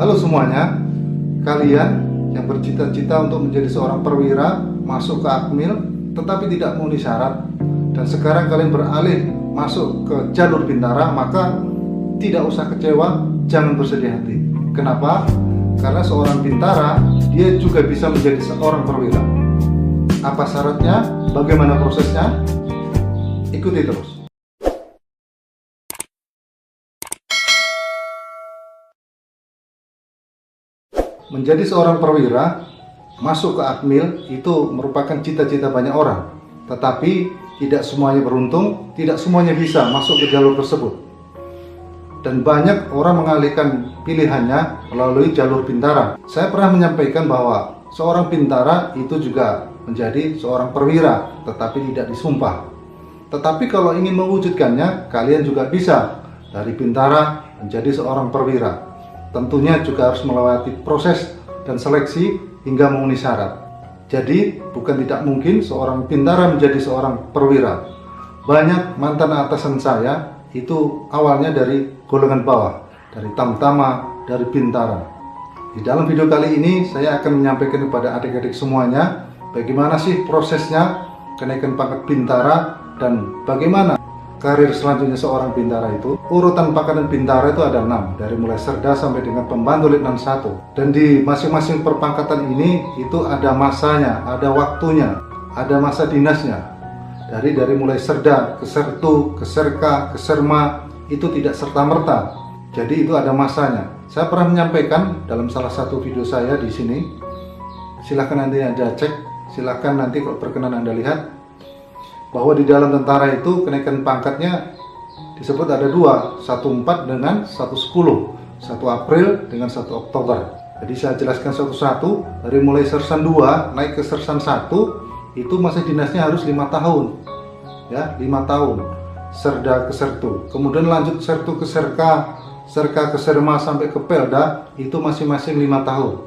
Halo semuanya, kalian yang bercita-cita untuk menjadi seorang perwira, masuk ke Akmil, tetapi tidak memenuhi syarat, dan sekarang kalian beralih masuk ke jalur Bintara, maka tidak usah kecewa, jangan bersedih hati. Kenapa? Karena seorang Bintara, dia juga bisa menjadi seorang perwira. Apa syaratnya? Bagaimana prosesnya? Ikuti terus. Menjadi seorang perwira, masuk ke Akmil itu merupakan cita-cita banyak orang. Tetapi tidak semuanya beruntung, tidak semuanya bisa masuk ke jalur tersebut. Dan banyak orang mengalihkan pilihannya melalui jalur Bintara. Saya pernah menyampaikan bahwa seorang Bintara itu juga menjadi seorang perwira, tetapi tidak disumpah. Tetapi kalau ingin mewujudkannya, kalian juga bisa dari Bintara menjadi seorang perwira. Tentunya juga harus melewati proses dan seleksi hingga memenuhi syarat. Jadi bukan tidak mungkin seorang Bintara menjadi seorang perwira. Banyak mantan atasan saya itu awalnya dari golongan bawah, dari Tamtama, dari Bintara. Di dalam video kali ini saya akan menyampaikan kepada adik-adik semuanya bagaimana sih prosesnya kenaikan pangkat Bintara dan bagaimana karir selanjutnya seorang Bintara itu. Urutan pangkatan Bintara itu ada 6, dari mulai Serda sampai dengan Pembantu Letnan 1. Dan di masing-masing perpangkatan ini itu ada masanya, ada waktunya, ada masa dinasnya. Dari mulai Serda ke Sertu, ke Serka, ke Serma, itu tidak serta-merta. Jadi itu ada masanya. Saya pernah menyampaikan dalam salah satu video saya di sini. Silahkan nanti Anda cek, silahkan nanti kalau berkenan Anda lihat, bahwa di dalam tentara itu kenaikan pangkatnya disebut ada 2, 14 dengan 110, 1 April dengan 1 Oktober. Jadi saya jelaskan satu-satu. Dari mulai Sersan 2 naik ke Sersan 1 itu masa dinasnya harus 5 tahun ya, 5 tahun. Serda ke Sertu, kemudian lanjut Sertu ke Serka, Serka ke Serma sampai ke Pelda, itu masing-masing 5 tahun.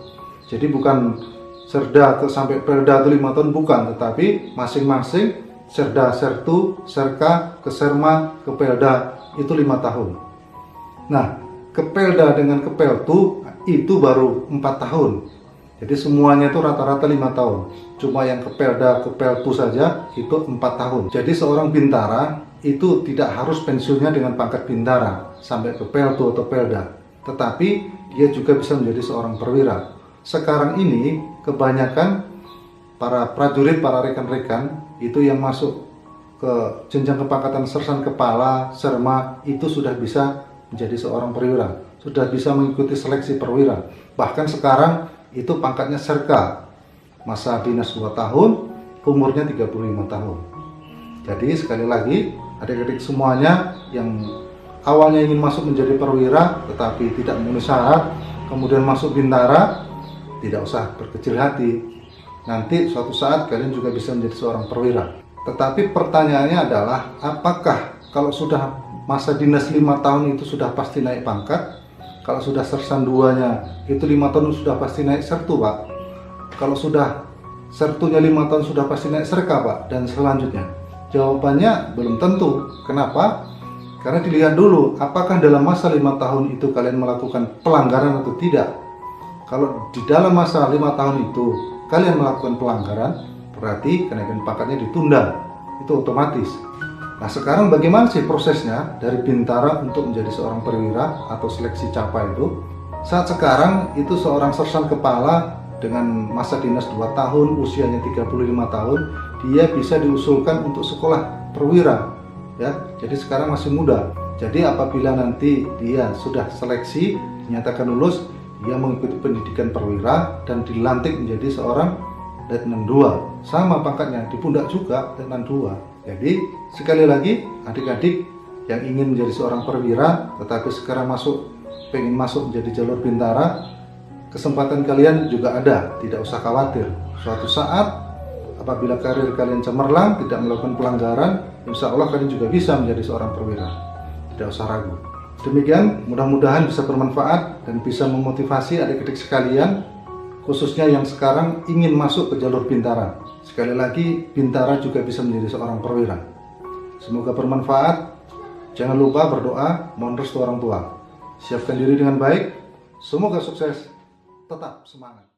Jadi bukan Serda ke sampai Pelda itu 5 tahun, bukan, tetapi masing-masing Serda, Sertu, Serka, ke Serma, ke Pelda itu 5 tahun. Nah, ke Pelda dengan ke Peltu itu baru 4 tahun. Jadi semuanya itu rata-rata 5 tahun. Cuma yang ke Pelda, ke Peltu saja itu 4 tahun. Jadi seorang Bintara itu tidak harus pensiunnya dengan pangkat Bintara sampai ke Peltu atau Pelda. Tetapi dia juga bisa menjadi seorang perwira. Sekarang ini kebanyakan para prajurit, para rekan-rekan itu yang masuk ke jenjang kepangkatan Sersan Kepala, Serma, itu sudah bisa menjadi seorang perwira, sudah bisa mengikuti seleksi perwira. Bahkan sekarang itu pangkatnya Serka, masa dinas 2 tahun, umurnya 35 tahun. Jadi sekali lagi adik-adik semuanya yang awalnya ingin masuk menjadi perwira tetapi tidak memenuhi syarat, kemudian masuk Bintara, tidak usah berkecil hati. Nanti suatu saat kalian juga bisa menjadi seorang perwira. Tetapi pertanyaannya adalah, apakah kalau sudah masa dinas 5 tahun itu sudah pasti naik pangkat? Kalau sudah Sersan 2-nya itu 5 tahun sudah pasti naik Sertu, Pak? Kalau sudah Sertunya 5 tahun sudah pasti naik Serka, Pak? Dan selanjutnya? Jawabannya belum tentu. Kenapa? Karena dilihat dulu apakah dalam masa 5 tahun itu kalian melakukan pelanggaran atau tidak. Kalau di dalam masa 5 tahun itu kalian melakukan pelanggaran, berarti kenaikan pangkatnya ditunda, itu otomatis. Nah sekarang bagaimana sih prosesnya dari Bintara untuk menjadi seorang perwira atau seleksi capa itu? Saat sekarang itu seorang Sersan Kepala dengan masa dinas 2 tahun, usianya 35 tahun, dia bisa diusulkan untuk sekolah perwira ya. Jadi sekarang masih muda. Jadi apabila nanti dia sudah seleksi, dinyatakan lulus, dia mengikuti pendidikan perwira dan dilantik menjadi seorang Letnan 2. Sama pangkatnya, di pundak juga Letnan 2. Jadi sekali lagi adik-adik yang ingin menjadi seorang perwira tetapi sekarang pengen masuk menjadi jalur Bintara, kesempatan kalian juga ada, tidak usah khawatir. Suatu saat apabila karir kalian cemerlang, tidak melakukan pelanggaran, insya Allah kalian juga bisa menjadi seorang perwira. Tidak usah ragu. Demikian, mudah-mudahan bisa bermanfaat dan bisa memotivasi adik-adik sekalian, khususnya yang sekarang ingin masuk ke jalur Bintara. Sekali lagi, Bintara juga bisa menjadi seorang perwira. Semoga bermanfaat. Jangan lupa berdoa, mohon restu orang tua. Siapkan diri dengan baik. Semoga sukses, tetap semangat.